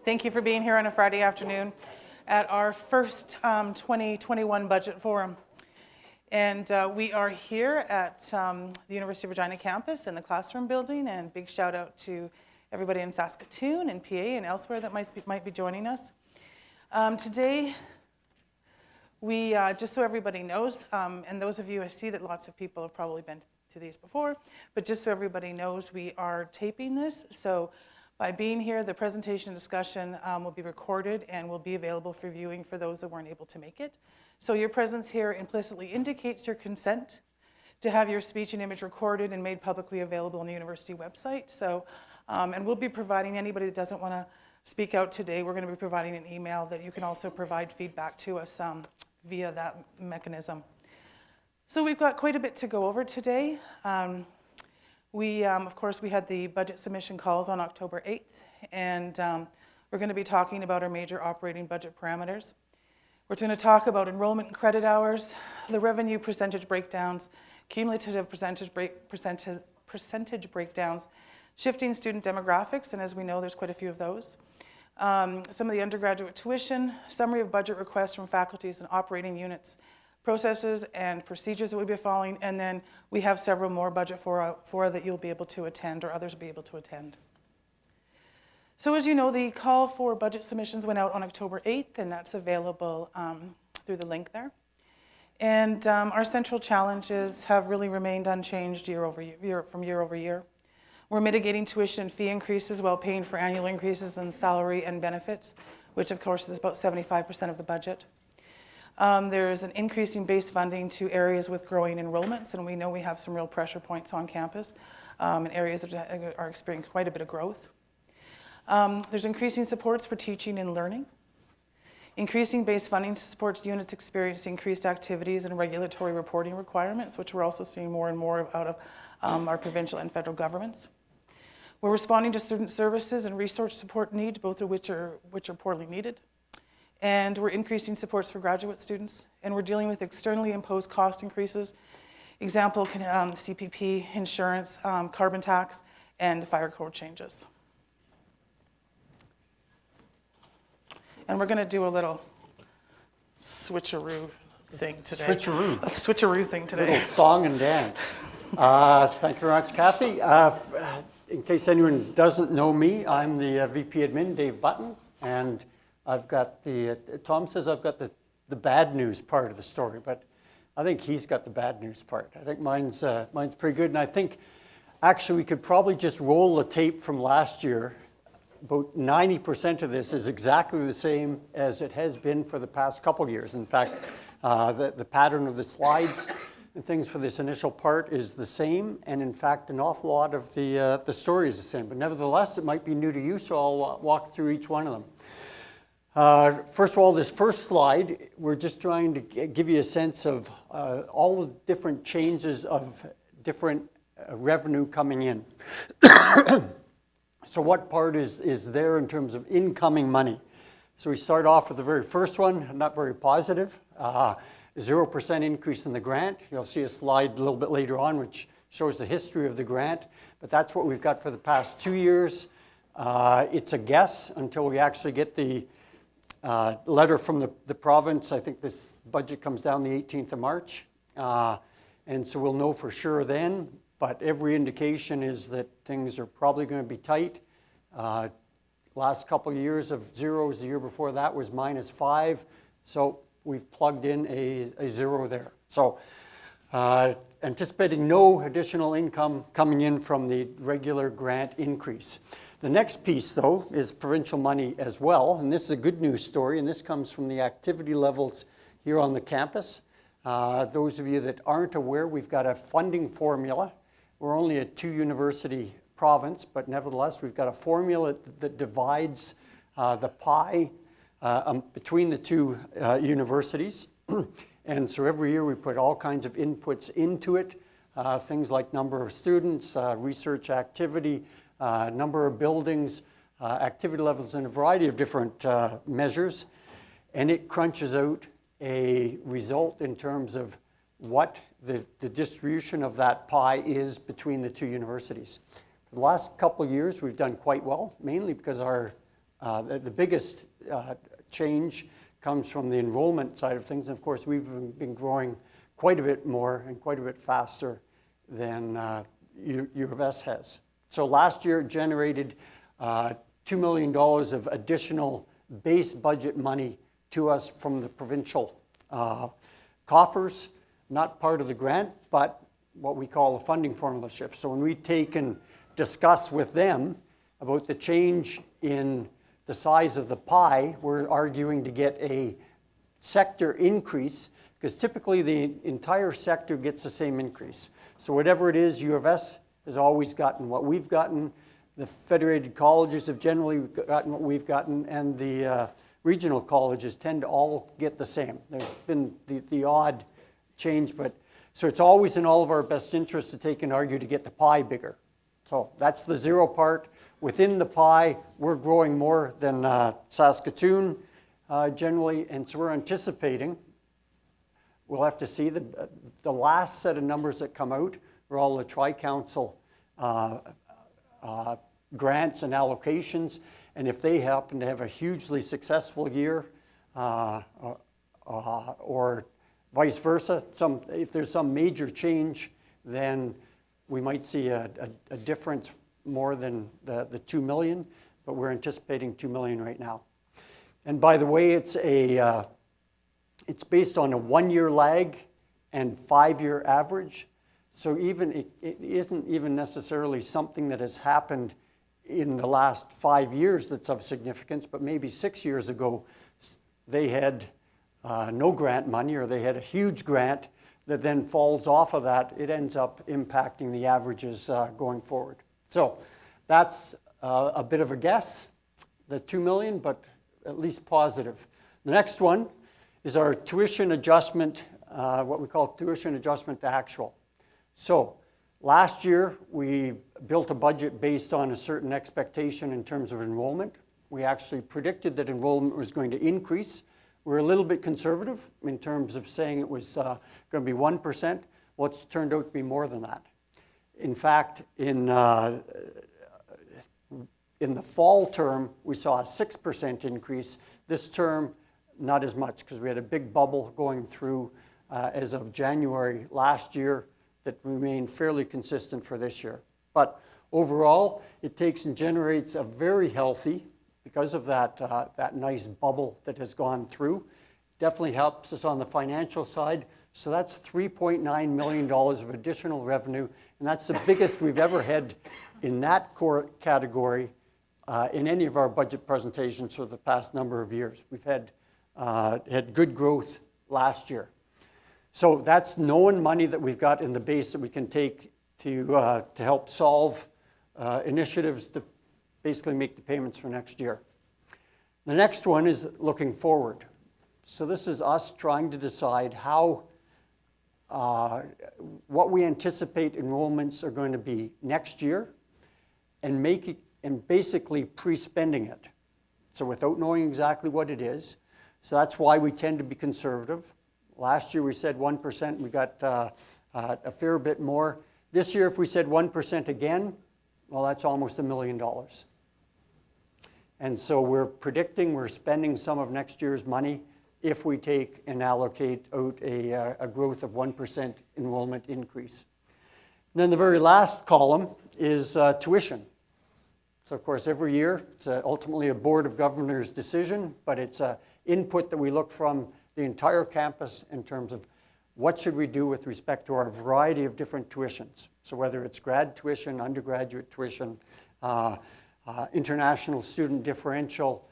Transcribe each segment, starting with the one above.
Thank you for being here on a Friday afternoon at our first 2021 budget forum. And we are here at the University of Regina campus in the classroom building, and big shout out to everybody in Saskatoon and PA and elsewhere that might be joining us. Today, we, just so everybody knows, and those of you, I see that lots of people have probably been to these before, but just so everybody knows, we are taping this. So by being here, the presentation and discussion will be recorded and will be available for viewing for those that weren't able to make it. So your presence here implicitly indicates your consent to have your speech and image recorded and made publicly available on the university website. So, and we'll be providing anybody that doesn't want to speak out today, we're going to be providing an email that you can also provide feedback to us via that mechanism. So we've got quite a bit to go over today. Of course, we had the budget submission calls on October 8th, and we're going to be talking about our major operating budget parameters. We're going to talk about enrollment and credit hours, the revenue percentage breakdowns, cumulative percentage breakdowns, shifting student demographics, and as we know, there's quite a few of those. Some of the undergraduate tuition, summary of budget requests from faculties and operating units, processes and procedures that we'll be following, and then we have several more budget fora that you'll be able to attend or others will be able to attend. So as you know, the call for budget submissions went out on October 8th, and that's available through the link there. And our central challenges have really remained unchanged year over year. We're mitigating tuition and fee increases while paying for annual increases in salary and benefits, which of course is about 75% of the budget. There is an increasing base funding to areas with growing enrollments, and we know we have some real pressure points on campus in areas that are experiencing quite a bit of growth. There's increasing supports for teaching and learning. Increasing base funding supports units experiencing increased activities and regulatory reporting requirements, which we're also seeing more and more out of our provincial and federal governments. We're responding to student services and resource support needs, both of which are poorly needed. And we're increasing supports for graduate students, and we're dealing with externally imposed cost increases. Example, CPP, insurance, carbon tax, and fire code changes. And we're going to do a little switcheroo thing today. Switcheroo. A switcheroo thing today. Little song and dance. Thank you very much, Kathy. In case anyone doesn't know me, I'm the VP Admin, Dave Button, and I've got Tom says I've got the bad news part of the story, but I think he's got the bad news part. I think mine's pretty good, and I think actually we could probably just roll the tape from last year. About 90% of this is exactly the same as it has been for the past couple years. In fact, the pattern of the slides and things for this initial part is the same, and in fact, an awful lot of the story is the same. But nevertheless, it might be new to you, so I'll walk through each one of them. First of all, this first slide, we're just trying to give you a sense of all the different changes of different revenue coming in. So what part is there in terms of incoming money? So we start off with the very first one, not very positive, 0% increase in the grant. You'll see a slide a little bit later on which shows the history of the grant, but that's what we've got for the past 2 years. It's a guess until we actually get the letter from the province. I think this budget comes down the 18th of March, and so we'll know for sure then, but every indication is that things are probably going to be tight. Last couple of years of zeros, the year before that was -5, so we've plugged in a zero there. So anticipating no additional income coming in from the regular grant increase. The next piece, though, is provincial money as well, and this is a good news story, and this comes from the activity levels here on the campus. Those of you that aren't aware, we've got a funding formula. We're only a 2-university province, but nevertheless, we've got a formula that divides the pie between the two universities. And so every year we put all kinds of inputs into it, things like number of students, research activity, number of buildings, activity levels, and a variety of different measures. And it crunches out a result in terms of what the distribution of that pie is between the two universities. For the last couple of years, we've done quite well, mainly because our The biggest change comes from the enrollment side of things. And of course, we've been growing quite a bit more and quite a bit faster than U of S has. So last year it generated $2 million of additional base budget money to us from the provincial coffers, not part of the grant, but what we call a funding formula shift. So when we take and discuss with them about the change in the size of the pie, we're arguing to get a sector increase, because typically the entire sector gets the same increase. So whatever it is, U of S has always gotten what we've gotten, the federated colleges have generally gotten what we've gotten, and the regional colleges tend to all get the same. There's been the odd change, but so it's always in all of our best interest to take and argue to get the pie bigger. So that's the zero part. Within the pie, we're growing more than Saskatoon generally, and so we're anticipating, we'll have to see the last set of numbers that come out are all the Tri-Council grants and allocations, and if they happen to have a hugely successful year or vice versa, if there's some major change, then we might see a difference more than the 2 million, but we're anticipating 2 million right now. And by the way, it's based on a 1-year lag and 5-year average. So even it isn't even necessarily something that has happened in the last 5 years that's of significance, but maybe 6 years ago they had no grant money, or they had a huge grant that then falls off of that. It ends up impacting the averages going forward. So that's a bit of a guess, the 2 million, but at least positive. The next one is our tuition adjustment, what we call tuition adjustment to actual. So last year we built a budget based on a certain expectation in terms of enrollment. We actually predicted that enrollment was going to increase. We're a little bit conservative in terms of saying it was going to be 1%. Well, it's turned out to be more than that. In fact, in the fall term, we saw a 6% increase. This term, not as much, because we had a big bubble going through as of January last year that remained fairly consistent for this year. But overall, it takes and generates a very healthy, because of that nice bubble that has gone through, definitely helps us on the financial side. So that's $3.9 million of additional revenue, and that's the biggest we've ever had in that core category in any of our budget presentations for the past number of years. We've had good growth last year. So that's known money that we've got in the base that we can take to help solve initiatives to basically make the payments for next year. The next one is looking forward. So this is us trying to decide how, what we anticipate enrollments are going to be next year, and basically pre-spending it. So without knowing exactly what it is. So that's why we tend to be conservative. Last year we said 1%, we got a fair bit more. This year if we said 1% again, well, that's almost $1 million. And so we're predicting we're spending some of next year's money if we take and allocate out a growth of 1% enrollment increase. And then the very last column is tuition. So of course every year it's ultimately a Board of Governors decision, but it's an input that we look from the entire campus in terms of what should we do with respect to our variety of different tuitions. So whether it's grad tuition, undergraduate tuition, international student differential,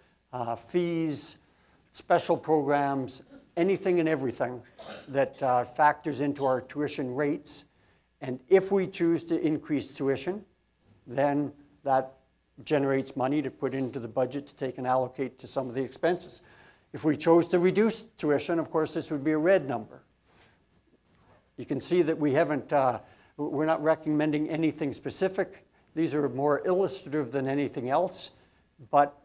fees, special programs, anything and everything that factors into our tuition rates. And if we choose to increase tuition, then that generates money to put into the budget to take and allocate to some of the expenses. If we chose to reduce tuition, of course, this would be a red number. You can see that we haven't, we're not recommending anything specific. These are more illustrative than anything else, but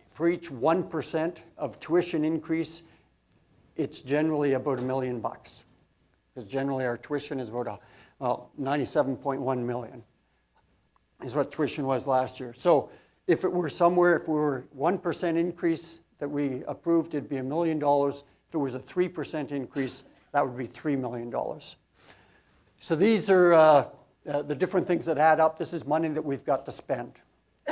for each 1% of tuition increase, it's generally about $1 million, because generally our tuition is about 97.1 million is what tuition was last year. So if it were somewhere, if we were 1% increase that we approved, it'd be $1 million. If it was a 3% increase, that would be $3 million. So these are the different things that add up. This is money that we've got to spend.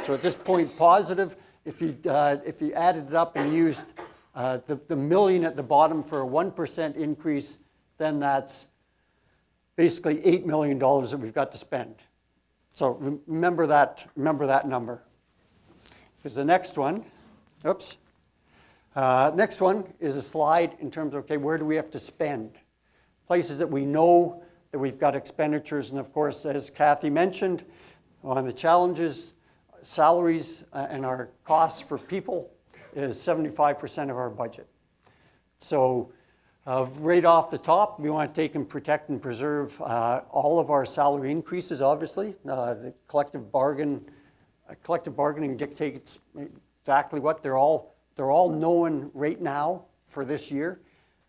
So at this point, positive, if you added it up and used the million at the bottom for a 1% increase, then that's basically $8 million that we've got to spend. So remember that number. Because the next one, next one is a slide in terms of, okay, where do we have to spend? Places that we know that we've got expenditures, and of course, as Kathy mentioned, on the challenges, salaries and our costs for people is 75% of our budget. So right off the top, we want to take and protect and preserve all of our salary increases, obviously. The collective bargaining dictates exactly what they're all known right now for this year.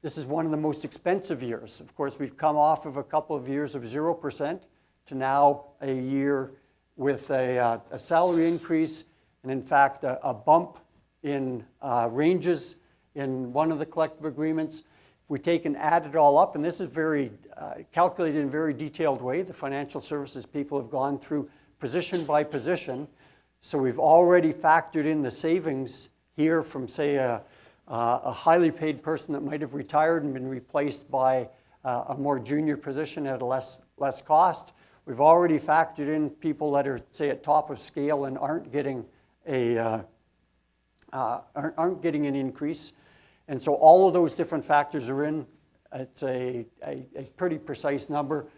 This is one of the most expensive years. Of course, we've come off of a couple of years of 0% to now a year with a salary increase, and in fact, a bump in ranges in one of the collective agreements. If we take and add it all up, and this is very calculated in a very detailed way, the financial services people have gone through position by position, so we've already factored in the savings here from, say, a highly paid person that might have retired and been replaced by a more junior position at a less cost. We've already factored in people that are, say, at top of scale and aren't getting an increase. And so all of those different factors are in. It's a pretty precise number,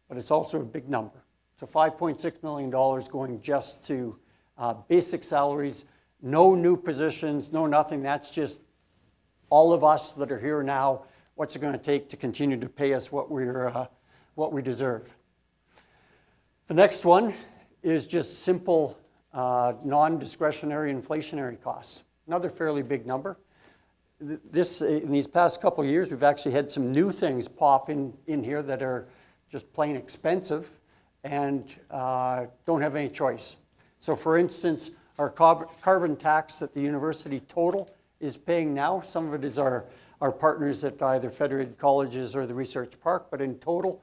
but it's also a big number. So $5.6 million going just to basic salaries, no new positions, no nothing. That's just all of us that are here now. What's it going to take to continue to pay us what we deserve? The next one is just simple non-discretionary inflationary costs. Another fairly big number. In these past couple of years, we've actually had some new things pop in here that are just plain expensive and don't have any choice. So for instance, our carbon tax that the university total is paying now, some of it is our partners at either federated colleges or the research park, but in total,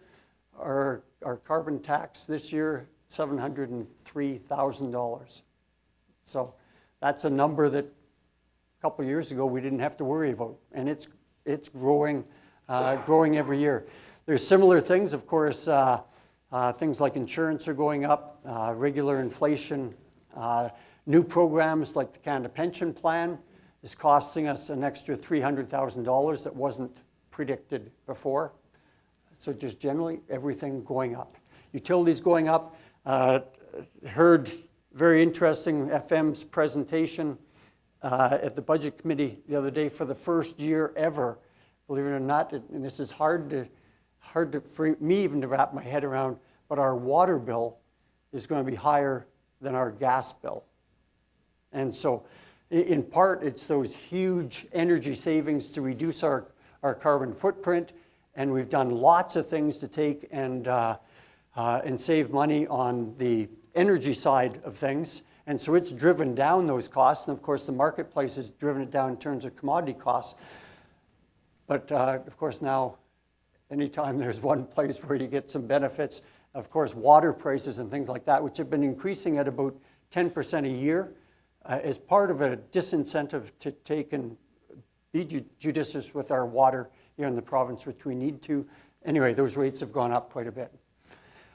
our carbon tax this year, $703,000. So that's a number that a couple of years ago we didn't have to worry about, and it's growing every year. There's similar things, of course, things like insurance are going up, regular inflation, new programs like the Canada Pension Plan is costing us an extra $300,000 that wasn't predicted before. So just generally, everything going up. Utilities going up. Heard very interesting FM's presentation at the Budget Committee the other day for the first year ever. Believe it or not, and this is hard for me even to wrap my head around, but our water bill is going to be higher than our gas bill. And so in part, it's those huge energy savings to reduce our carbon footprint, and we've done lots of things to take and save money on the energy side of things. And so it's driven down those costs, and of course the marketplace has driven it down in terms of commodity costs. But of course now, anytime there's one place where you get some benefits, of course water prices and things like that, which have been increasing at about 10% a year, as part of a disincentive to take and be judicious with our water here in the province, which we need to. Anyway, those rates have gone up quite a bit.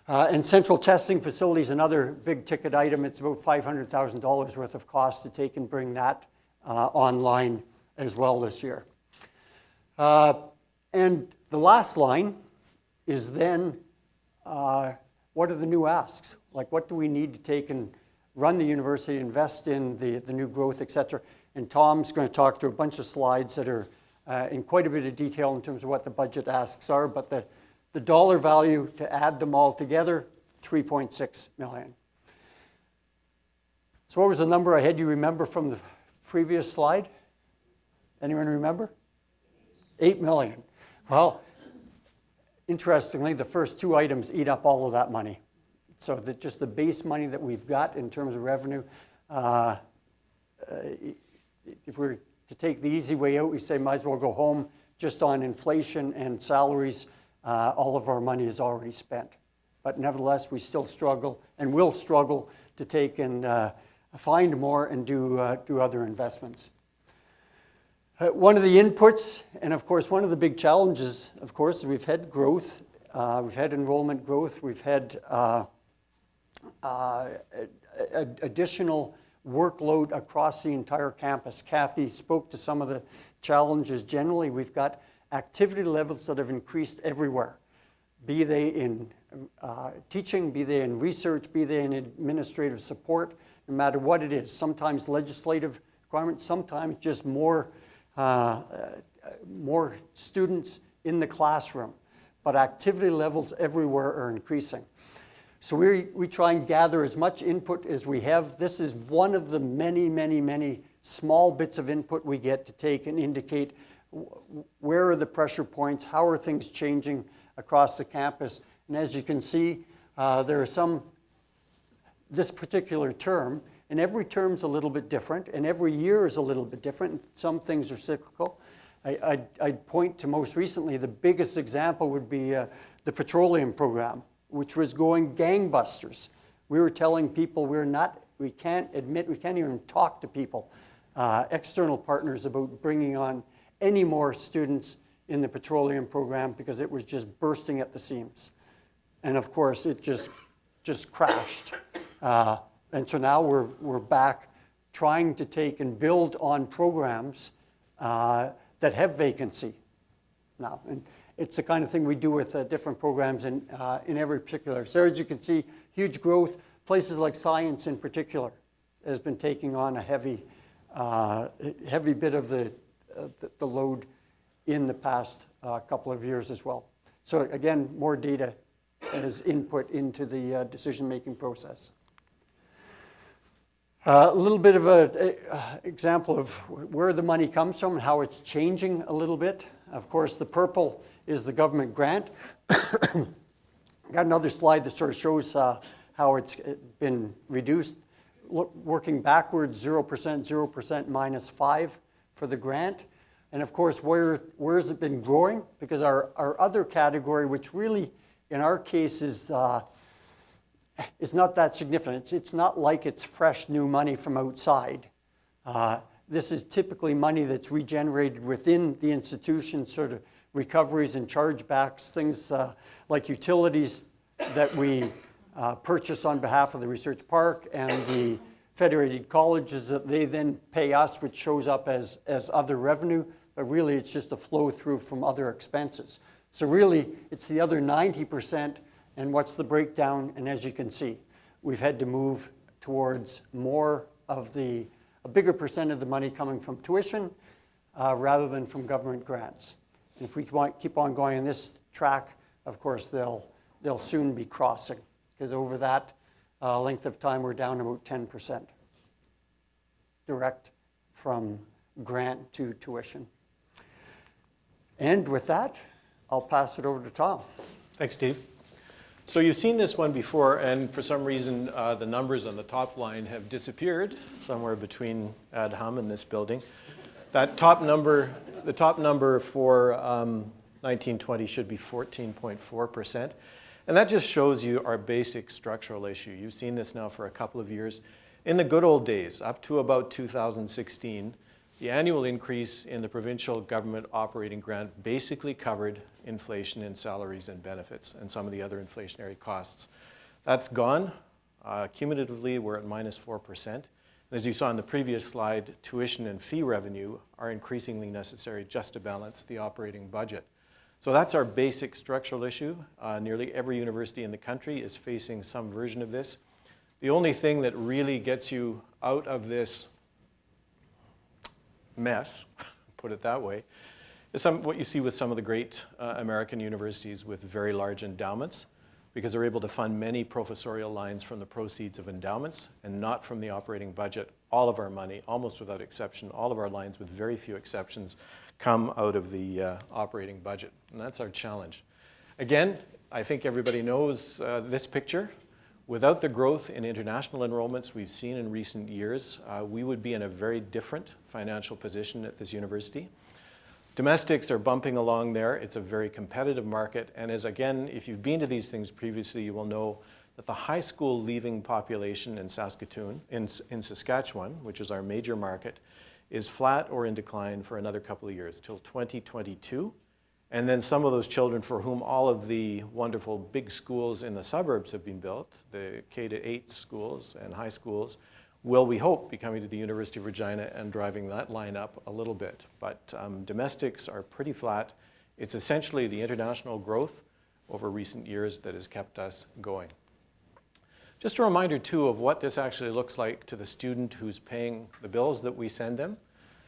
And central testing facilities, another big ticket item. It's about $500,000 worth of cost to take and bring that online as well this year. And the last line is then, what are the new asks? Like, what do we need to take and run the university, invest in the new growth, et cetera? And Tom's going to talk to a bunch of slides that are in quite a bit of detail in terms of what the budget asks are, but the dollar value to add them all together, $3.6 million. So what was the number I had you remember from the previous slide? Anyone remember? 8 million. Well, interestingly, the first two items eat up all of that money. So just the base money that we've got in terms of revenue if we're to take the easy way out, we say might as well go home just on inflation and salaries. All of our money is already spent. But nevertheless, we still struggle and will struggle to take and find more and do other investments. One of the inputs, and of course one of the big challenges, of course, is we've had growth, we've had enrollment growth, we've had additional workload across the entire campus. Kathy spoke to some of the challenges generally. We've got activity levels that have increased everywhere, be they in teaching, be they in research, be they in administrative support, no matter what it is. Sometimes legislative requirements, sometimes just more students in the classroom. But activity levels everywhere are increasing. So we try and gather as much input as we have. This is one of the many, many, many small bits of input we get to take and indicate where are the pressure points, how are things changing across the campus. And as you can see, there are some, this particular term, and every term's a little bit different, and every year is a little bit different. Some things are cyclical. I'd point to most recently, the biggest example would be the petroleum program, which was going gangbusters. We were telling people we can't even talk to people, external partners, about bringing on any more students in the petroleum program because it was just bursting at the seams. And of course, it just crashed. And so now we're back trying to take and build on programs that have vacancy now. And it's the kind of thing we do with different programs in every particular. So as you can see, huge growth. Places like science in particular has been taking on a heavy bit of the load in the past couple of years as well. So again, more data as input into the decision-making process. A little bit of an example of where the money comes from and how it's changing a little bit. Of course, the purple is the government grant. Got another slide that sort of shows how it's been reduced. Working backwards, 0%, 0%, minus 5 for the grant. And of course, where has it been growing? Because our other category, which really in our case is not that significant. It's not like it's fresh new money from outside. This is typically money that's regenerated within the institution, sort of recoveries and chargebacks, things like utilities that we purchase on behalf of the research park and the federated colleges that they then pay us, which shows up as other revenue, but really it's just a flow through from other expenses. So really, it's the other 90%, and what's the breakdown? And as you can see, we've had to move towards more of a bigger percent of the money coming from tuition rather than from government grants. And if we keep on going on this track, of course, they'll soon be crossing, because over that length of time, we're down about 10% direct from grant to tuition. And with that, I'll pass it over to Tom. Thanks, Steve. So you've seen this one before, and for some reason, the numbers on the top line have disappeared somewhere between ad hum and this building. That top number, the top number for 1920 should be 14.4%. And that just shows you our basic structural issue. You've seen this now for a couple of years. In the good old days, up to about 2016, the annual increase in the provincial government operating grant basically covered inflation in salaries and benefits and some of the other inflationary costs. That's gone. Cumulatively, we're at minus 4%. And as you saw in the previous slide, tuition and fee revenue are increasingly necessary just to balance the operating budget. So that's our basic structural issue. Nearly every university in the country is facing some version of this. The only thing that really gets you out of this mess, put it that way, is what you see with some of the great American universities with very large endowments, because they're able to fund many professorial lines from the proceeds of endowments and not from the operating budget. All of our money, almost without exception, all of our lines with very few exceptions, come out of the operating budget. And that's our challenge. Again, I think everybody knows this picture. Without the growth in international enrollments we've seen in recent years, we would be in a very different financial position at this university. Domestics are bumping along there. It's a very competitive market. And as again, if you've been to these things previously, you will know that the high school leaving population in Saskatchewan, which is our major market, is flat or in decline for another couple of years till 2022. And then some of those children for whom all of the wonderful big schools in the suburbs have been built, the K-8 schools and high schools, will, we hope, be coming to the University of Regina and driving that line up a little bit. But domestics are pretty flat. It's essentially the international growth over recent years that has kept us going. Just a reminder, too, of what this actually looks like to the student who's paying the bills that we send them.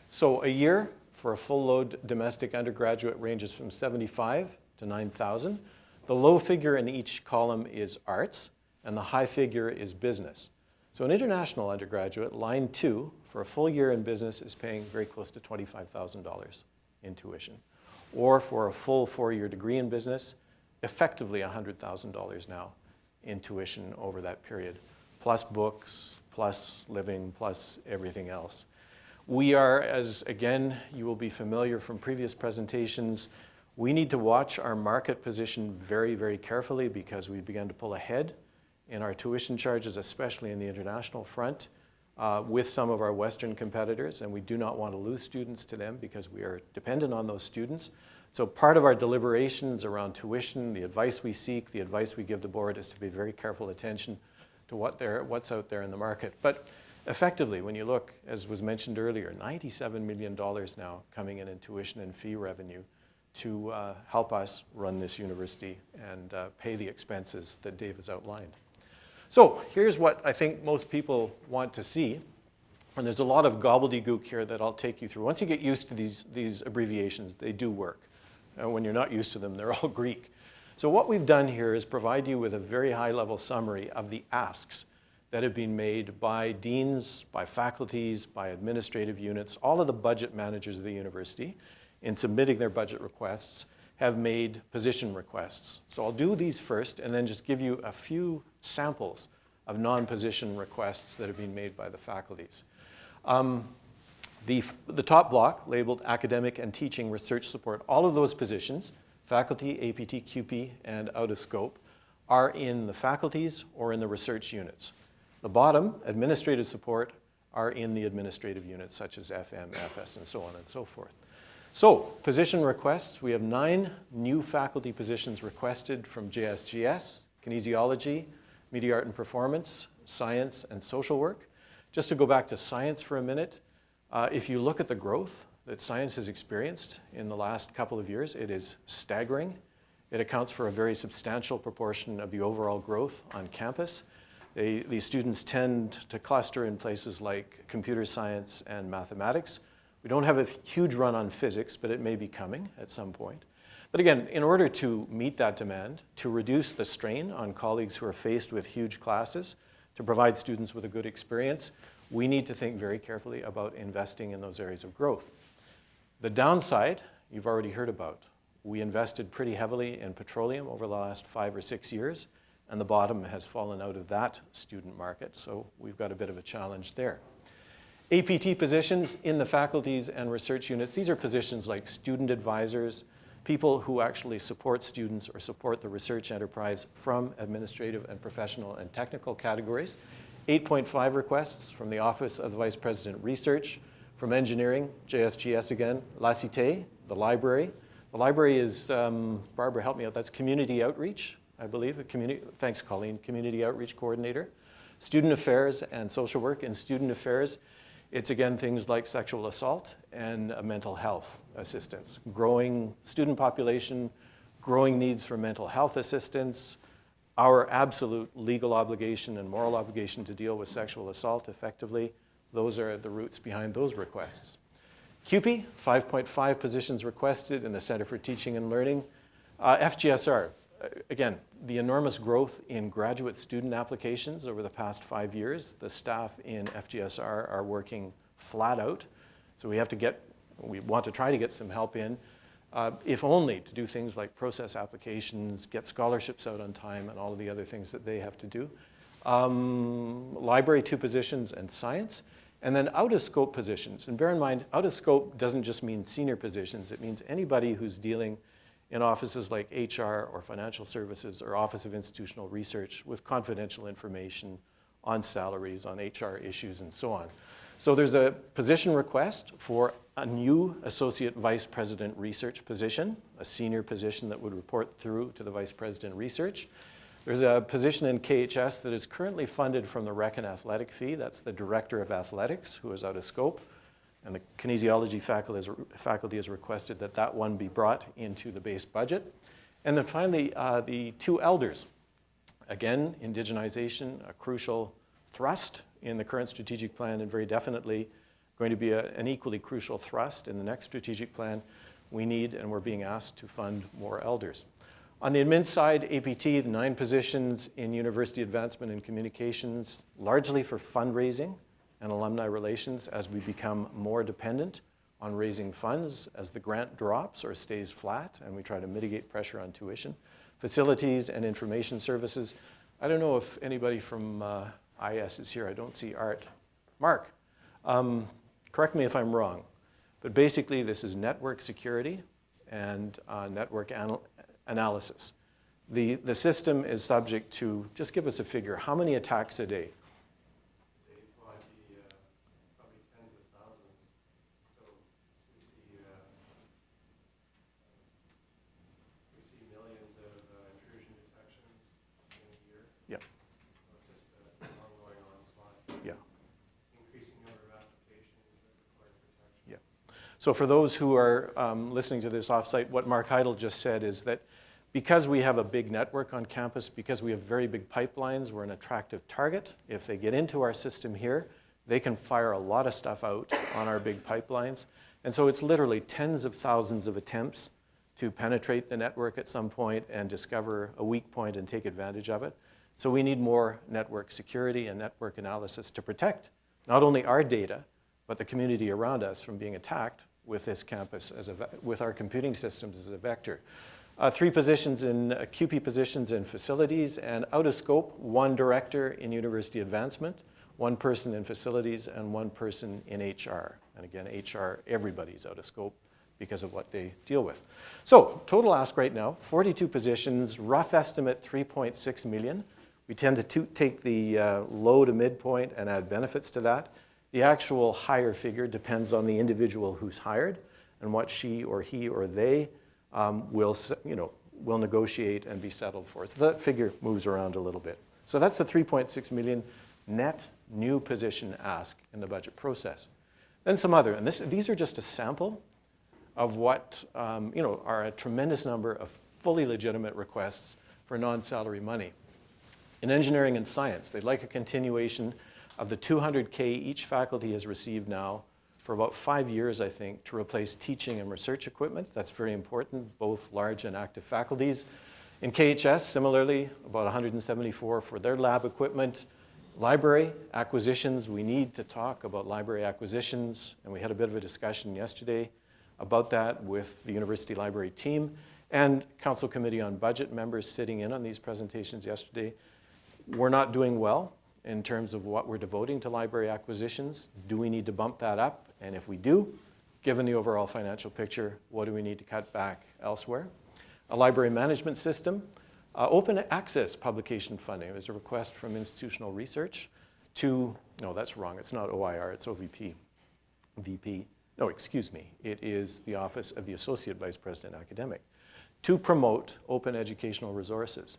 So a year for a full load domestic undergraduate ranges from $75,000 to $9,000. The low figure in each column is arts, and the high figure is business. So an international undergraduate, line 2, for a full year in business is paying very close to $25,000 in tuition. Or for a full 4-year degree in business, effectively $100,000 now in tuition over that period, plus books, plus living, plus everything else. We are, as again, you will be familiar from previous presentations, we need to watch our market position very, very carefully because we began to pull ahead in our tuition charges, especially in the international front, with some of our Western competitors, and we do not want to lose students to them because we are dependent on those students. So part of our deliberations around tuition, the advice we seek, the advice we give the board is to pay very careful attention to what's out there in the market. But effectively, when you look, as was mentioned earlier, $97 million now coming in tuition and fee revenue to help us run this university and pay the expenses that Dave has outlined. So here's what I think most people want to see. And there's a lot of gobbledygook here that I'll take you through. Once you get used to these abbreviations, they do work. When you're not used to them, they're all Greek. So what we've done here is provide you with a very high-level summary of the asks that have been made by deans, by faculties, by administrative units. All of the budget managers of the university, in submitting their budget requests, have made position requests. So I'll do these first and then just give you a few samples of non-position requests that have been made by the faculties. The top block, labeled academic and teaching research support, all of those positions, faculty, APT, QP, and out of scope, are in the faculties or in the research units. The bottom, administrative support, are in the administrative units such as FM, FS, and so on and so forth. So, position requests, we have 9 new faculty positions requested from JSGS, kinesiology, media art and performance, science, and social work. Just to go back to science for a minute, if you look at the growth that science has experienced in the last couple of years, it is staggering. It accounts for a very substantial proportion of the overall growth on campus. These students tend to cluster in places like computer science and mathematics. We don't have a huge run on physics, but it may be coming at some point. But again, in order to meet that demand, to reduce the strain on colleagues who are faced with huge classes, to provide students with a good experience, we need to think very carefully about investing in those areas of growth. The downside, you've already heard about. We invested pretty heavily in petroleum over the last 5 or 6 years, and the bottom has fallen out of that student market, so we've got a bit of a challenge there. APT positions in the faculties and research units, these are positions like student advisors, people who actually support students or support the research enterprise from administrative and professional and technical categories. 8.5 requests from the Office of the Vice President Research, from engineering, JSGS again, La Cité, the library. The library is, Barbara, help me out, that's community outreach, I believe. Thanks, Colleen, community outreach coordinator. Student affairs and social work. In student affairs, it's again things like sexual assault and mental health assistance. Growing student population, growing needs for mental health assistance, our absolute legal obligation and moral obligation to deal with sexual assault effectively. Those are the roots behind those requests. QP, 5.5 positions requested in the Center for Teaching and Learning. FGSR, again, the enormous growth in graduate student applications over the past 5 years. The staff in FGSR are working flat out. So we want to try to get some help in, if only to do things like process applications, get scholarships out on time, and all of the other things that they have to do. library 2 positions, and science. And then out-of-scope positions. And bear in mind, out-of-scope doesn't just mean senior positions. It means anybody who's dealing in offices like HR or financial services or Office of Institutional Research with confidential information on salaries, on HR issues, and so on. So there's a position request for a new Associate Vice President Research position, a senior position that would report through to the Vice President Research. There's a position in KHS that is currently funded from the Rec and Athletic fee. That's the Director of Athletics, who is out of scope. And the kinesiology faculty has requested that that one be brought into the base budget. And then finally, the 2 elders. Again, indigenization, a crucial thrust in the current strategic plan, and very definitely going to be an equally crucial thrust in the next strategic plan. We need, and we're being asked to fund more elders. On the admin side, APT, the 9 positions in university advancement and communications, largely for fundraising and alumni relations as we become more dependent on raising funds as the grant drops or stays flat, and we try to mitigate pressure on tuition. Facilities and information services. I don't know if anybody from IS is here. I don't see Art. Mark, correct me if I'm wrong, but basically this is network security and network analysis. The system is subject to, just give us a figure, how many attacks a day? They might be probably tens of thousands. So we see millions of intrusion detections in a year. Yeah. Just an ongoing onslaught. Yeah. Increasing number of applications that require protection. Yeah. So for those who are listening to this offsite, what Mark Heidel just said is that because we have a big network on campus, because we have very big pipelines, we're an attractive target. If they get into our system here, they can fire a lot of stuff out on our big pipelines. And so it's literally tens of thousands of attempts to penetrate the network at some point and discover a weak point and take advantage of it. So we need more network security and network analysis to protect not only our data, but the community around us from being attacked with this campus, with our computing systems as a vector. 3 positions in QP positions in facilities, and out of scope, 1 director in university advancement, 1 person in facilities, and 1 person in HR. And again, HR, everybody's out of scope because of what they deal with. So total ask right now, 42 positions, rough estimate 3.6 million. We tend to take the low to midpoint and add benefits to that. The actual higher figure depends on the individual who's hired and what she or he or they will negotiate and be settled for. So that figure moves around a little bit. So that's the 3.6 million net new position ask in the budget process. Then some other, and these are just a sample of what are a tremendous number of fully legitimate requests for non-salary money. In engineering and science, they'd like a continuation of the $200K each faculty has received now for about 5 years, I think, to replace teaching and research equipment. That's very important, both large and active faculties. In KHS, similarly, about 174 for their lab equipment. Library acquisitions, we need to talk about library acquisitions, and we had a bit of a discussion yesterday about that with the university library team and Council Committee on Budget members sitting in on these presentations yesterday. We're not doing well in terms of what we're devoting to library acquisitions. Do we need to bump that up? And if we do, given the overall financial picture, what do we need to cut back elsewhere? A library management system, open access publication funding. There's a request from institutional research to, no, that's wrong. It's not OIR, it's OVP. VP, no, excuse me. It is the Office of the Associate Vice President Academic to promote open educational resources.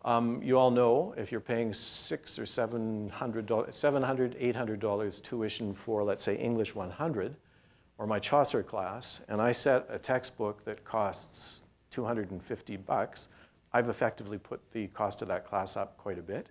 You all know if you're paying $600 or $700, $800 tuition for, let's say, English 100 or my Chaucer class, and I set a textbook that costs $250, I've effectively put the cost of that class up quite a bit.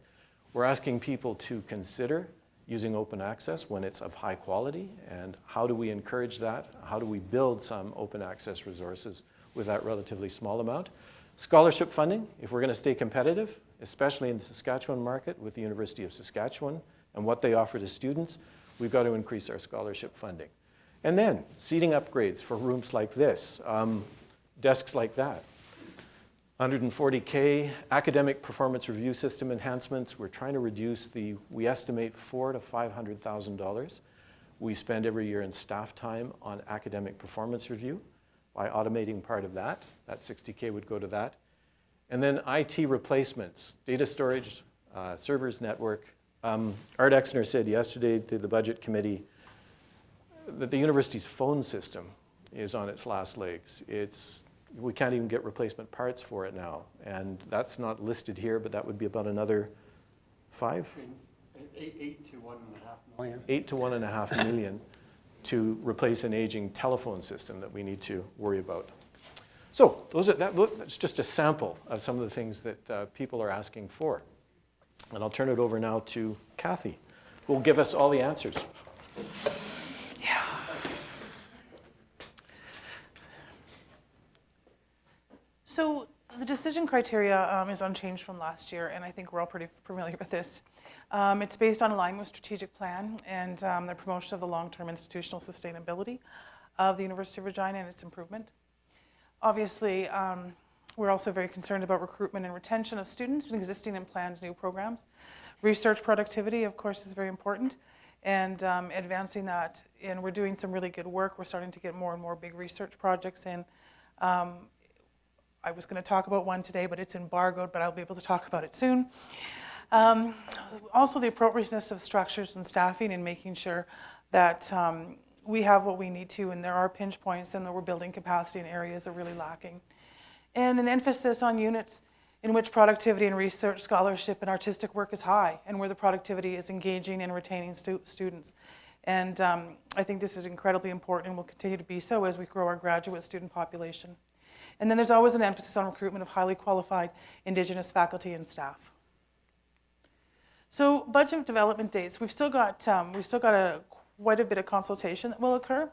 We're asking people to consider using open access when it's of high quality, and how do we encourage that? How do we build some open access resources with that relatively small amount? Scholarship funding, if we're going to stay competitive, especially in the Saskatchewan market with the University of Saskatchewan and what they offer to students, we've got to increase our scholarship funding. And then seating upgrades for rooms like this, desks like that. 140K, academic performance review system enhancements. We're trying to reduce we estimate $400,000 to $500,000 we spend every year in staff time on academic performance review. By automating part of that 60K would go to that. And then IT replacements, data storage, servers network. Art Exner said yesterday to the budget committee that the university's phone system is on its last legs. We can't even get replacement parts for it now. And that's not listed here, but that would be about another 8 to 1.5 million. 8 to 1.5 million to replace an aging telephone system that we need to worry about. So that's just a sample of some of the things that people are asking for. And I'll turn it over now to Kathy, who will give us all the answers. Yeah. So the decision criteria is unchanged from last year, and I think we're all pretty familiar with this. It's based on alignment with strategic plan and the promotion of the long-term institutional sustainability of the University of Regina and its improvement. Obviously, we're also very concerned about recruitment and retention of students in existing and planned new programs. Research productivity, of course, is very important, and advancing that. And we're doing some really good work. We're starting to get more and more big research projects in. I was going to talk about one today, but it's embargoed, but I'll be able to talk about it soon. Also, the appropriateness of structures and staffing and making sure that we have what we need to, and there are pinch points, and that we're building capacity in areas that are really lacking. And an emphasis on units in which productivity and research, scholarship, and artistic work is high, and where the productivity is engaging and retaining students. And I think this is incredibly important and will continue to be so as we grow our graduate student population. And then there's always an emphasis on recruitment of highly qualified Indigenous faculty and staff. So budget development dates, we've still got quite a bit of consultation that will occur.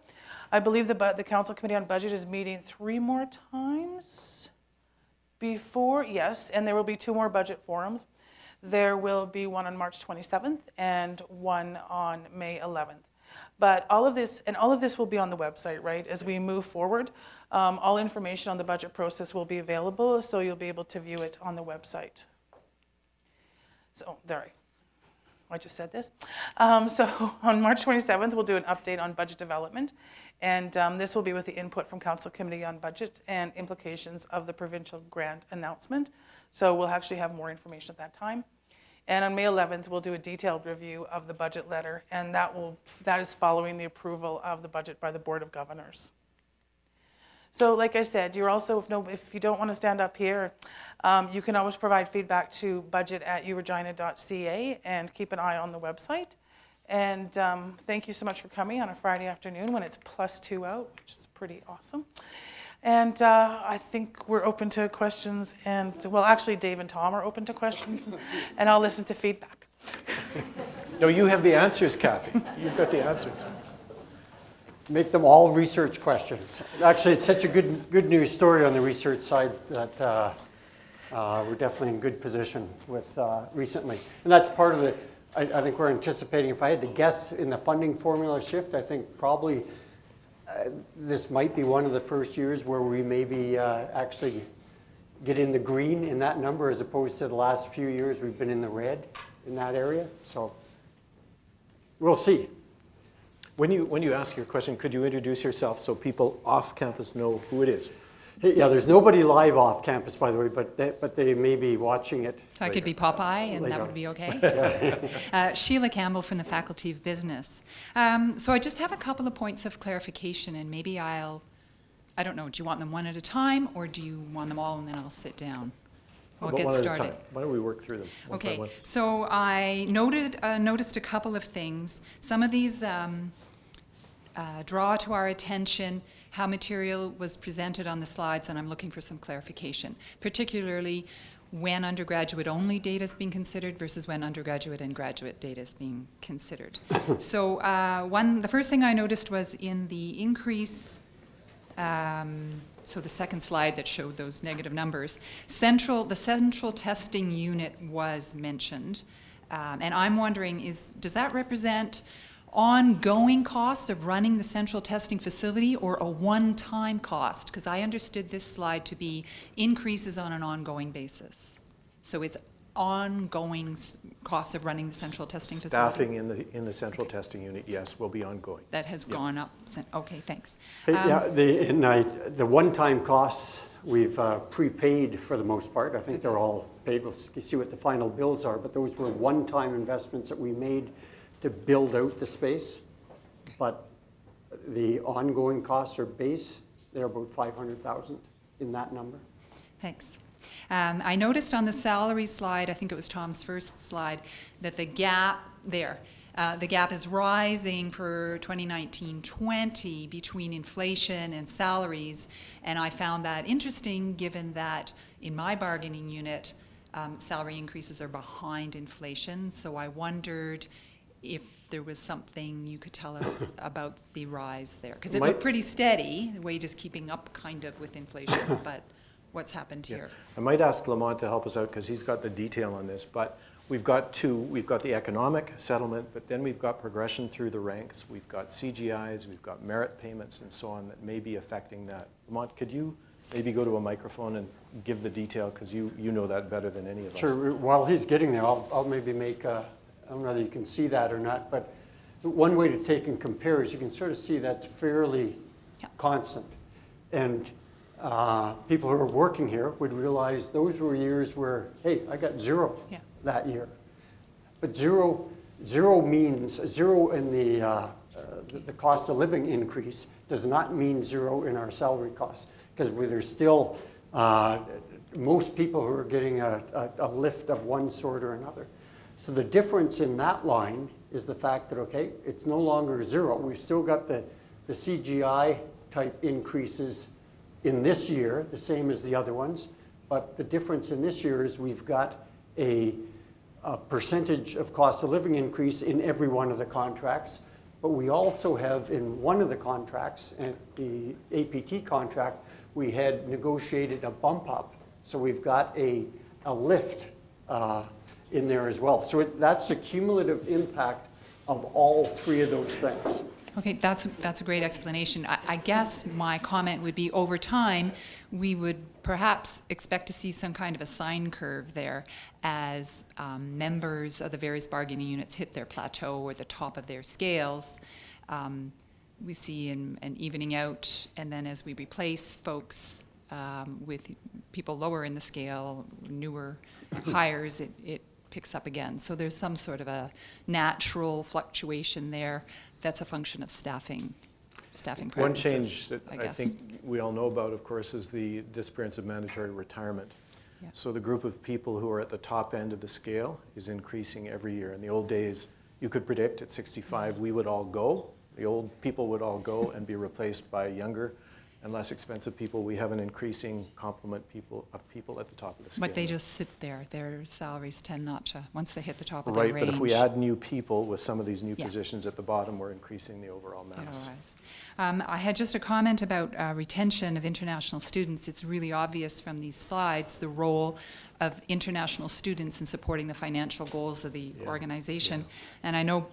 I believe the Council Committee on Budget is meeting 3 more times before, yes, and there will be 2 more budget forums. There will be one on March 27th and one on May 11th. But all of this will be on the website, right? As we move forward, all information on the budget process will be available, so you'll be able to view it on the website. So, there, I just said this. So on March 27th, we'll do an update on budget development, and this will be with the input from Council Committee on Budget and implications of the provincial grant announcement. So we'll actually have more information at that time. And on May 11th, we'll do a detailed review of the budget letter, and that is following the approval of the budget by the Board of Governors. So like I said, you're also, if you don't want to stand up here, you can always provide feedback to budget@uregina.ca and keep an eye on the website. And thank you so much for coming on a Friday afternoon when it's +2 out, which is pretty awesome. And I think we're open to questions, and well, actually Dave and Tom are open to questions, and I'll listen to feedback. No, you have the answers, Kathy. You've got the answers. Make them all research questions. Actually, it's such a good news story on the research side that we're definitely in good position with recently. And that's part of the, I think we're anticipating, if I had to guess in the funding formula shift, I think probably this might be one of the first years where we maybe actually get in the green in that number, as opposed to the last few years we've been in the red in that area. So we'll see. When you ask your question, could you introduce yourself so people off campus know who it is? Yeah, there's nobody live off campus, by the way, but they may be watching it. So I could be Popeye, and Later. that would be okay. Sheila Campbell from the Faculty of Business. So I just have a couple of points of clarification, and maybe I don't know, do you want them one at a time, or do you want them all and then I'll sit down? We'll get started. Why don't we work through them one by Okay, one? so I noticed a couple of things. Some of these draw to our attention how material was presented on the slides, and I'm looking for some clarification, particularly when undergraduate-only data is being considered versus when undergraduate and graduate data is being considered. So the first thing I noticed was in the increase, so the second slide that showed those negative numbers, the central testing unit was mentioned, and I'm wondering, does that represent ongoing costs of running the central testing facility or a one-time cost? Because I understood this slide to be increases on an ongoing basis. So it's ongoing costs of running the central testing facility? Staffing in the central testing unit, yes, will be ongoing. That has gone up. Okay, thanks. Yeah, the one-time costs, we've prepaid for the most part. I think they're all paid. We'll see what the final bills are, but those were one-time investments that we made to build out the space. But the ongoing costs are base, they're about 500,000 in that number. Thanks. I noticed on the salary slide, I think it was Tom's first slide, that the gap there, the gap is rising for 2019-20 between inflation and salaries, and I found that interesting given that in my bargaining unit, salary increases are behind inflation, so I wondered if there was something you could tell us about the rise there. Because it looked pretty steady, the wages keeping up kind of with inflation, but what's happened here? I might ask Lamont to help us out because he's got the detail on this, but we've got the economic settlement, but then we've got progression through the ranks, we've got CGIs, we've got merit payments and so on that may be affecting that. Lamont, could you maybe go to a microphone and give the detail because you know that better than any of us. Sure, while he's getting there, I'll maybe make, I don't know whether you can see that or not, but one way to take and compare is you can sort of see that's fairly constant. And people who are working here would realize those were years where, hey, I got zero that year. But zero means, zero in the cost of living increase does not mean zero in our salary costs, because there's still most people who are getting a lift of one sort or another. So the difference in that line is the fact that, okay, it's no longer zero. We've still got the CGI type increases in this year, the same as the other ones, but the difference in this year is we've got a percentage of cost of living increase in every one of the contracts, but we also have in one of the contracts, and the APT contract, we had negotiated a bump up, so we've got a lift in there as well. So that's the cumulative impact of all three of those things. Okay, that's a great explanation. I guess my comment would be over time, we would perhaps expect to see some kind of a sine curve there as members of the various bargaining units hit their plateau or the top of their scales. We see an evening out, and then as we replace folks with people lower in the scale, newer hires, it picks up again. So there's some sort of a natural fluctuation there. That's a function of staffing practices. One change that I I think we all know about, of course, is the disappearance of mandatory retirement. Yeah. So the group of people who are at the top end of the scale is increasing every year. In the old days, you could predict at 65 we would all go. The old people would all go and be replaced by younger and less expensive people. We have an increasing complement of people at the top of the scale. But they just sit there. Their salaries tend not to, once they hit the top of their range. Right, but if we add new people with some of these new positions at the bottom, we're increasing the overall mass. I had just a comment about retention of international students. It's really obvious from these slides the role of international students in supporting the financial goals of the organization. And I know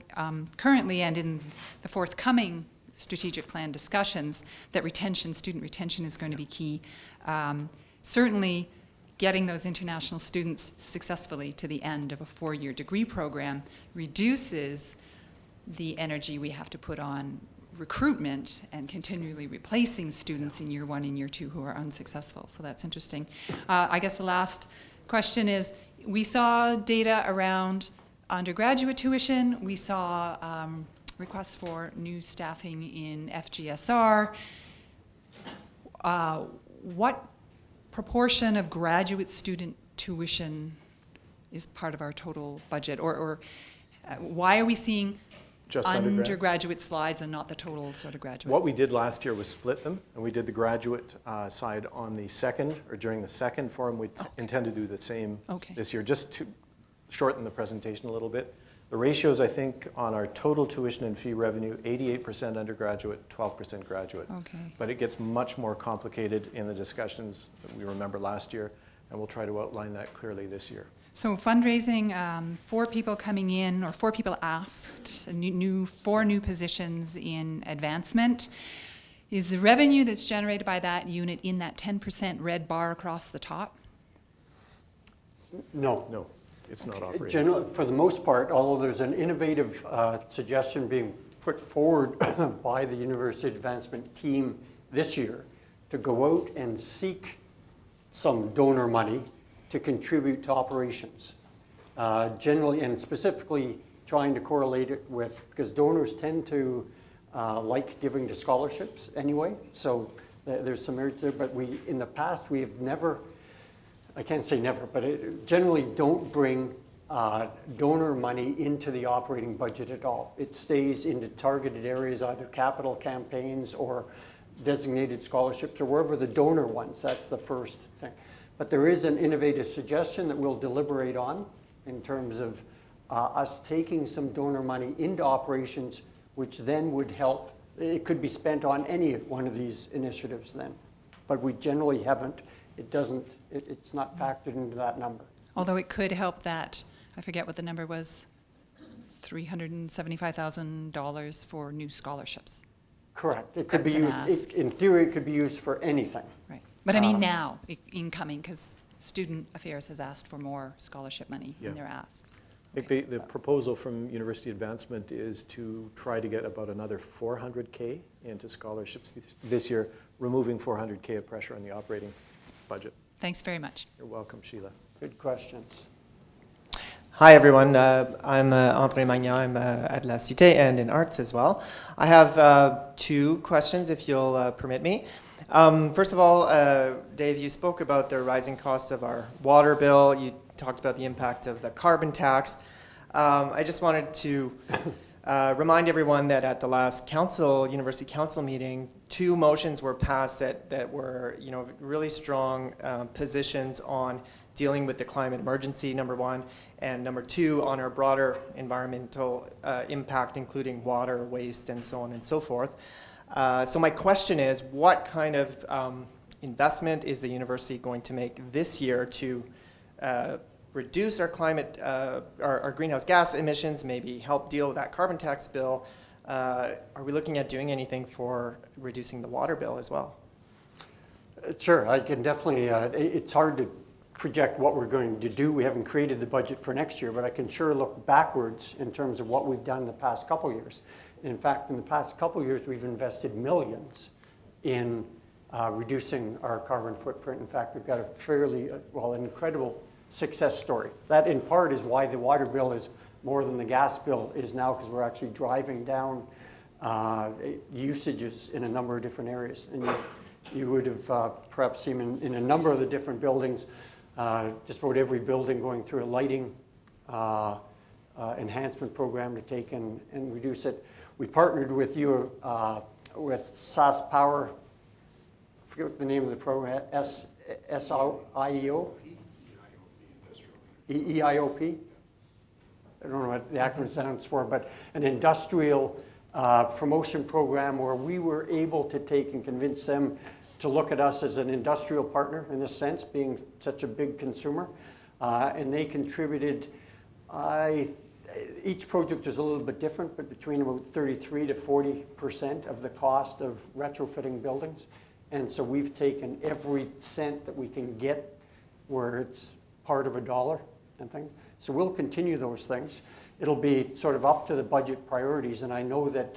currently and in the forthcoming strategic plan discussions that student retention is going to be key. Certainly getting those international students successfully to the end of a 4-year degree program reduces the energy we have to put on recruitment and continually replacing students in year 1 and year 2 who are unsuccessful. So that's interesting. I guess the last question is, we saw data around undergraduate tuition. We saw requests for new staffing in FGSR. What proportion of graduate student tuition is part of our total budget? Or why are we seing Just undergraduate slides and not the total sort of graduate? What we did last year was split them, and we did the graduate side on the second, or during the second forum. We intend to do the same this year, just to shorten the presentation a little bit. The ratios, I think, on our total tuition and fee revenue, 88% undergraduate, 12% graduate. Okay. But it gets much more complicated in the discussions that we remember last year, and we'll try to outline that clearly this year. So fundraising, 4 people coming in, or 4 people asked, 4 new positions in advancement. Is the revenue that's generated by that unit in that 10% red bar across the top? No. No, it's not operating. For the most part, although there's an innovative suggestion being put forward by the University Advancement team this year to go out and seek some donor money to contribute to operations. Generally, and specifically trying to correlate it with, because donors tend to like giving to scholarships anyway, so there's some merit there, but in the past, we have never, I can't say never, but generally don't bring donor money into the operating budget at all. It stays into targeted areas, either capital campaigns or designated scholarships or wherever the donor wants. That's the first thing. But there is an innovative suggestion that we'll deliberate on in terms of us taking some donor money into operations, which then would help. It could be spent on any one of these initiatives then, but we generally haven't. It's not factored into that number. Although it could help that, I forget what the number was, $375,000 for new scholarships. Correct. It could be That's an used, ask. in theory, it could be used for anything. Right. But I mean now, incoming, because Student Affairs has asked for more scholarship money in their asks. I think the proposal from University Advancement is to try to get about another $400K into scholarships this year, removing $400K of pressure on the operating budget. Thanks very much. You're welcome, Sheila. Good questions. Hi everyone, I'm André Magnan, I'm at La Cité and in arts as well. I have 2 questions if you'll permit me. First of all, Dave, you spoke about the rising cost of our water bill. You talked about the impact of the carbon tax. I just wanted to remind everyone that at the last university council meeting, 2 motions were passed that were, really strong positions on dealing with the climate emergency, number 1, and number 2, on our broader environmental impact, including water, waste, and so on and so forth. So my question is, what kind of investment is the university going to make this year to reduce our climate, our greenhouse gas emissions, maybe help deal with that carbon tax bill? Are we looking at doing anything for reducing the water bill as well? Sure, I can definitely, it's hard to project what we're going to do. We haven't created the budget for next year, but I can sure look backwards in terms of what we've done the past couple years. In fact, in the past couple years, we've invested millions in reducing our carbon footprint. In fact, we've got a fairly, an incredible success story. That in part is why the water bill is more than the gas bill is now, because we're actually driving down usages in a number of different areas. And you would have perhaps seen in a number of the different buildings, just about every building going through a lighting enhancement program to take and reduce it. We partnered with with SAS Power, I forget what the name of the program, SIEO? EIOP? I don't know what the acronym stands for, but an industrial promotion program where we were able to take and convince them to look at us as an industrial partner in this sense, being such a big consumer. And they contributed, each project was a little bit different, but between about 33 to 40% of the cost of retrofitting buildings. And so we've taken every cent that we can get where it's part of a dollar and things. So we'll continue those things. It'll be sort of up to the budget priorities. And I know that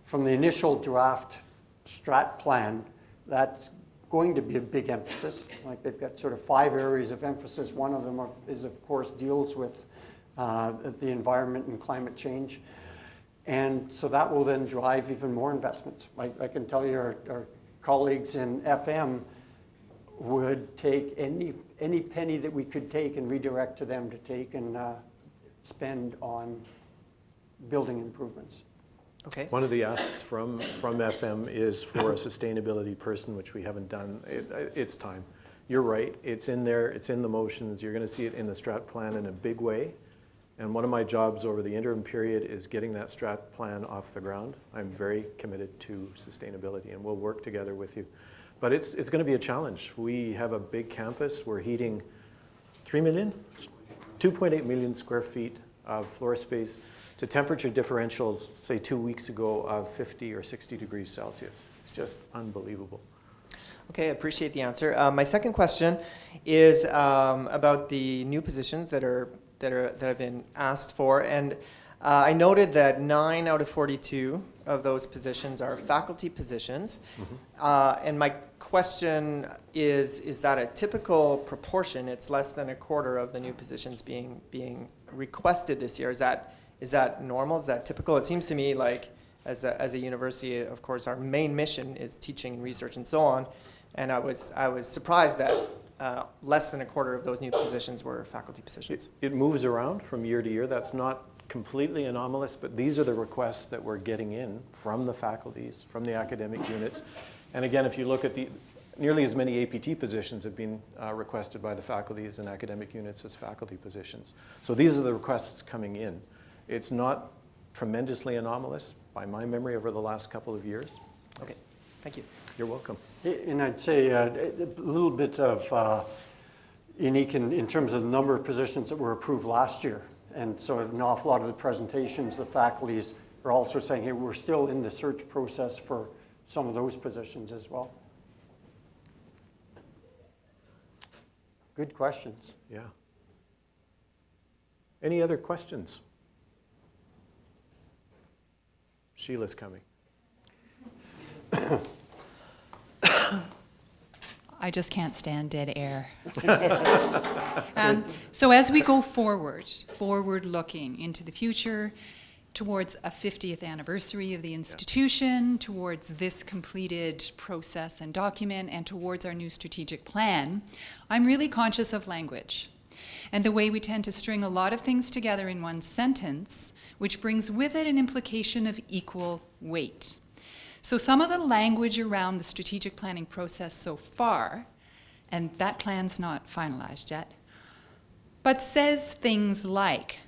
from the initial draft strat plan, that's going to be a big emphasis. Like they've got sort of 5 areas of emphasis. One of them is, of course, deals with the environment and climate change. And so that will then drive even more investments. I can tell you our colleagues in FM would take any penny that we could take and redirect to them to take and spend on building improvements. Okay. One of the asks from FM is for a sustainability person, which we haven't done. It's time. You're right. It's in there. It's in the motions. You're going to see it in the strat plan in a big way. And one of my jobs over the interim period is getting that strat plan off the ground. I'm very committed to sustainability, and we'll work together with you. But it's going to be a challenge. We have a big campus. We're heating 3 million 2.8 million square feet of floor space to temperature differentials, say 2 weeks ago, of 50 or 60 degrees Celsius. It's just unbelievable. Okay, I appreciate the answer. My second question is about the new positions that have been asked for, and I noted that 9 out of 42 of those positions are faculty positions. And my question is that a typical proportion? It's less than a quarter of the new positions being requested this year. Is that normal? Is that typical? It seems to me like as a university, of course, our main mission is teaching and research and so on. And I was surprised that less than a quarter of those new positions were faculty positions. It moves around from year to year. That's not completely anomalous, but these are the requests that we're getting in from the faculties, from the academic units. And again, if you look at nearly as many APT positions have been requested by the faculties and academic units as faculty positions. So these are the requests coming in. It's not tremendously anomalous by my memory over the last couple of years. Okay, thank you. You're welcome. And I'd say a little bit of unique in terms of the number of positions that were approved last year. And so an awful lot of the presentations, the faculties are also saying, hey, we're still in the search process for some of those positions as well. Good questions. Yeah. Any other questions? Sheila's coming. I just can't stand dead air. So as we go forward looking into the future, towards a 50th anniversary of the institution, towards this completed process and document, and towards our new strategic plan, I'm really conscious of language and the way we tend to string a lot of things together in one sentence, which brings with it an implication of equal weight. So some of the language around the strategic planning process so far, and that plan's not finalized yet, but says things like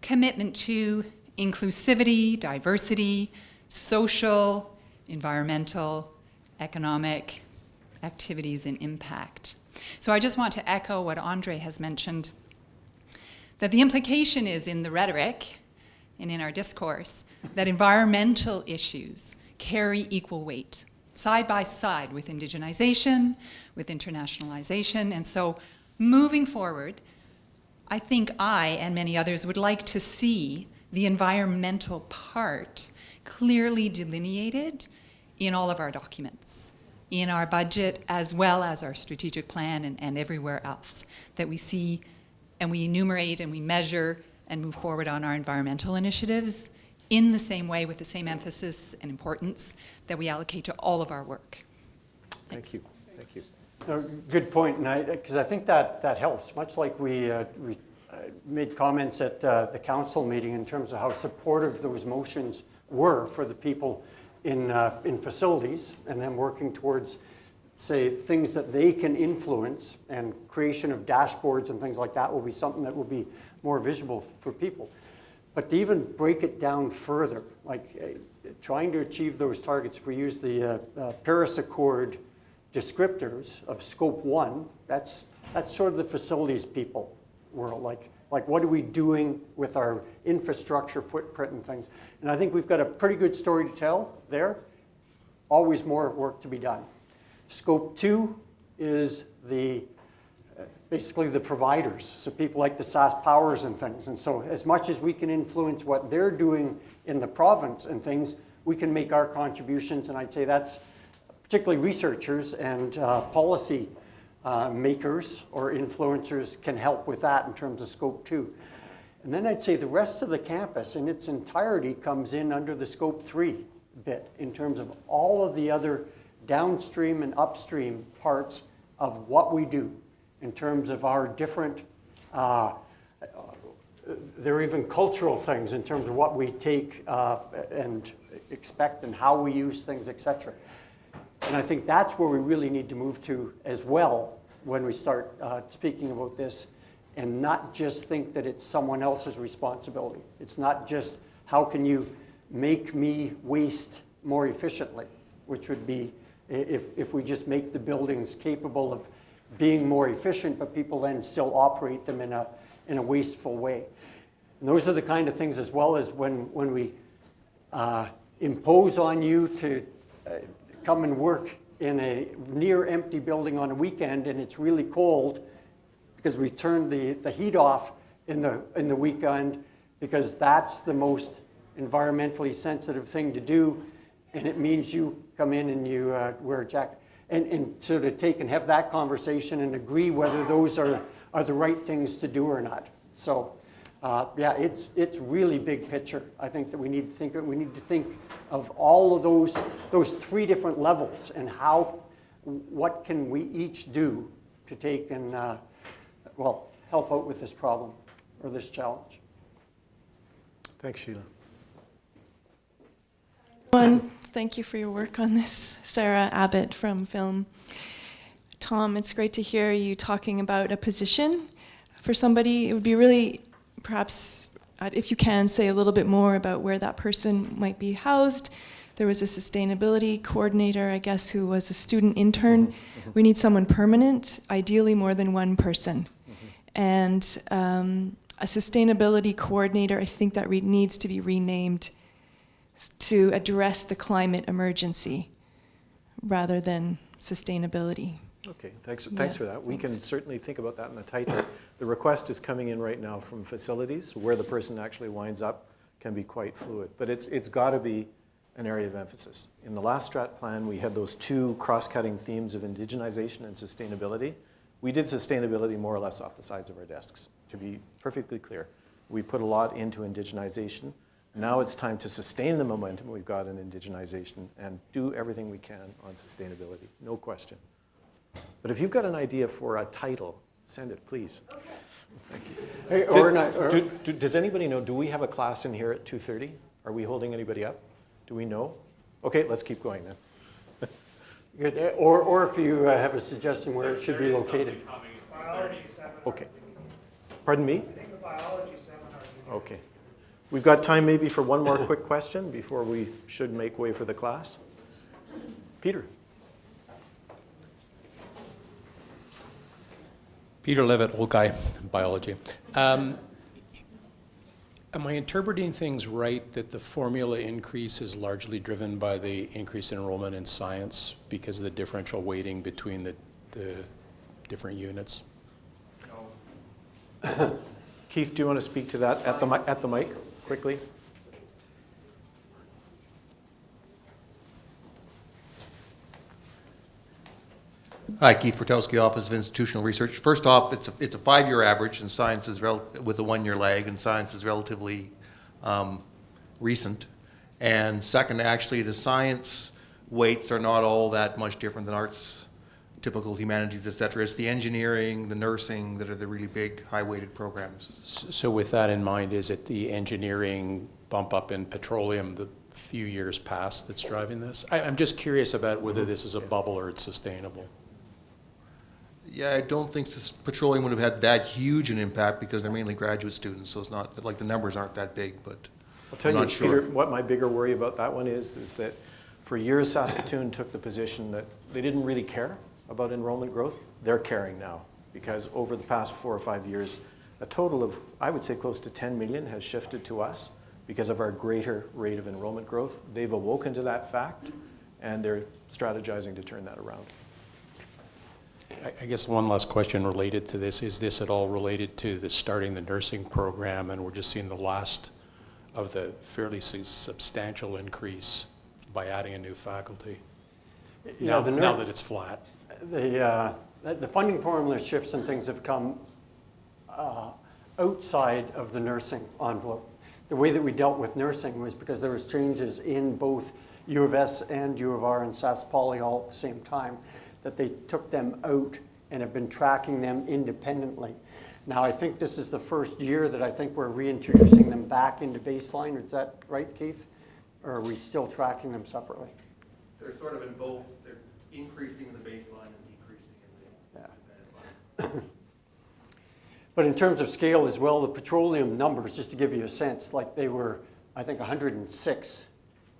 commitment to inclusivity, diversity, social, environmental, economic activities and impact. So I just want to echo what Andre has mentioned, that the implication is in the rhetoric and in our discourse that environmental issues carry equal weight, side by side with indigenization, with internationalization. And so moving forward, I think I and many others would like to see the environmental part clearly delineated in all of our documents, in our budget as well as our strategic plan and everywhere else, that we see and we enumerate and we measure and move forward on our environmental initiatives in the same way, with the same emphasis and importance that we allocate to all of our work. Thank you. Thank you. Good point, and because I think that helps. Much like we made comments at the council meeting in terms of how supportive those motions were for the people in facilities, and then working towards, say, things that they can influence, and creation of dashboards and things like that will be something that will be more visible for people. But to even break it down further, like trying to achieve those targets, if we use the Paris Accord descriptors of Scope 1, that's sort of the facilities people world. Like what are we doing with our infrastructure footprint and things? And I think we've got a pretty good story to tell there. Always more work to be done. Scope 2 is basically the providers, so people like the SAS Powers and things. And so as much as we can influence what they're doing in the province and things, we can make our contributions, and I'd say that's particularly researchers and policy makers or influencers can help with that in terms of Scope 2. And then I'd say the rest of the campus in its entirety comes in under the Scope 3 bit in terms of all of the other downstream and upstream parts of what we do in terms of our different, there are even cultural things in terms of what we take and expect and how we use things, etc. And I think that's where we really need to move to as well when we start speaking about this, and not just think that it's someone else's responsibility. It's not just how can you make me waste more efficiently, which would be if we just make the buildings capable of being more efficient, but people then still operate them in in a wasteful way. And those are the kind of things, as well as when we impose on you to come and work in a near empty building on a weekend and it's really cold because we've turned the heat off in the weekend because that's the most environmentally sensitive thing to do, and it means you come in and you wear a jacket. And so to take and have that conversation and agree whether those are the right things to do or not. So yeah, it's really big picture. I think that we need to think of all of those three different levels and what can we each do to take and well, help out with this problem or this challenge. Thanks, Sheila. Thank you for your work on this. Sarah Abbott from Film. Tom, it's great to hear you talking about a position for somebody. It would be really, perhaps, if you can, say a little bit more about where that person might be housed. There was a sustainability coordinator, I guess, who was a student intern. Mm-hmm. We need someone permanent, ideally more than one person. Mm-hmm. And a sustainability coordinator, I think that needs to be renamed to address the climate emergency rather than sustainability. Okay, thanks for that. We can certainly think about that in the title. The request is coming in right now from facilities. Where the person actually winds up can be quite fluid, but it's got to be an area of emphasis. In the last strat plan, we had those two cross-cutting themes of indigenization and sustainability. We did sustainability more or less off the sides of our desks, to be perfectly clear. We put a lot into indigenization. Now it's time to sustain the momentum we've got in indigenization and do everything we can on sustainability, no question. But if you've got an idea for a title, send it, please. Okay. Thank you. Does anybody know, do we have a class in here at 2:30? Are we holding anybody up? Do we know? Okay, let's keep going then. Good. Or if you have a suggestion where it should be located. Okay. Pardon me? I think the biology seminar. Okay. We've got time maybe for one more quick question before we should make way for the class. Peter. Peter Levitt, old guy, biology. Am I interpreting things right that the formula increase is largely driven by the increase in enrollment in science because of the differential weighting between the different units? No. Keith, do you want to speak to that at the mic quickly? Hi, Keith Fortelski, Office of Institutional Research. First off, it's a 5-year average, and science is with a 1-year lag, and science is relatively recent. And second, actually, the science weights are not all that much different than arts, typical humanities, et cetera. It's the engineering, the nursing that are the really big, high-weighted programs. So with that in mind, is it the engineering bump up in petroleum the few years past that's driving this? I'm just curious about whether this is a bubble or it's sustainable. Yeah, I don't think petroleum would have had that huge an impact because they're mainly graduate students, so it's not like the numbers aren't that big, but I'll tell I'm you, not sure. Peter, what my bigger worry about that one is that for years Saskatoon took the position that they didn't really care about enrollment growth. They're caring now because over the past 4 or 5 years, a total of, I would say, close to 10 million has shifted to us because of our greater rate of enrollment growth. They've awoken to that fact and they're strategizing to turn that around. I guess one last question related to this. Is this at all related to starting the nursing program and we're just seeing the last of the fairly substantial increase by adding a new faculty? Yeah, now that it's flat. The funding formula shifts and things have come outside of the nursing envelope. The way that we dealt with nursing was because there was changes in both U of S and U of R and Sask Poly all at the same time, that they took them out and have been tracking them independently. Now, I think this is the first year that I think we're reintroducing them back into baseline. Is that right, Keith? Or are we still tracking them separately? They're sort of in both. They're increasing in the baseline and decreasing in the baseline. But in terms of scale as well, the petroleum numbers, just to give you a sense, like they were, I think, 106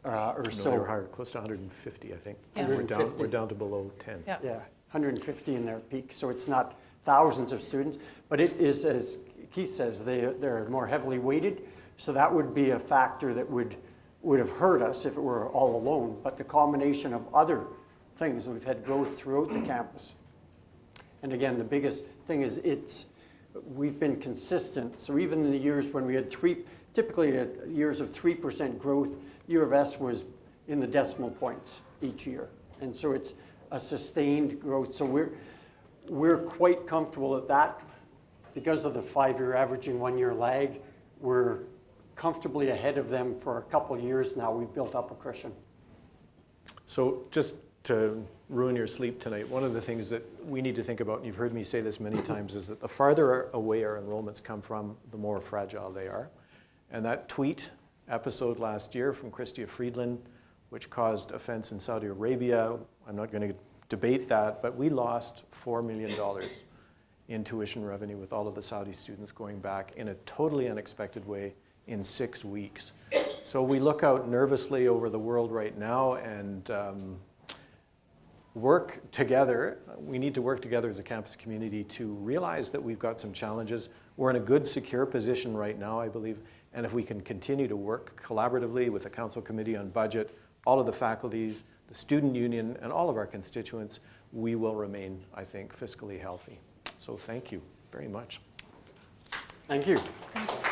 or so. They were higher, close to 150, I think. Yeah. We're down to below 10. Yeah. Yeah, 150 in their peak. So it's not thousands of students, but it is, as Keith says, they're more heavily weighted. So that would be a factor that would have hurt us if it were all alone. But the combination of other things, we've had growth throughout the campus. And again, the biggest thing is we've been consistent. So even in the years when we had typically years of 3% growth, U of S was in the decimal points each year. And so it's a sustained growth. So we're quite comfortable at that. Because of the 5-year averaging 1-year lag, we're comfortably ahead of them for a couple of years now. We've built up a cushion. So just to ruin your sleep tonight, one of the things that we need to think about, and you've heard me say this many times, is that the farther away our enrollments come from, the more fragile they are. And that tweet episode last year from Chrystia Friedland, which caused offense in Saudi Arabia, I'm not going to debate that, but we lost $4 million in tuition revenue with all of the Saudi students going back in a totally unexpected way in 6 weeks. So we look out nervously over the world right now and work together. We need to work together as a campus community to realize that we've got some challenges. We're in a good, secure position right now, I believe, and if we can continue to work collaboratively with the Council Committee on Budget, all of the faculties, the student union, and all of our constituents, we will remain, I think, fiscally healthy. So thank you very much. Thank you. Thanks.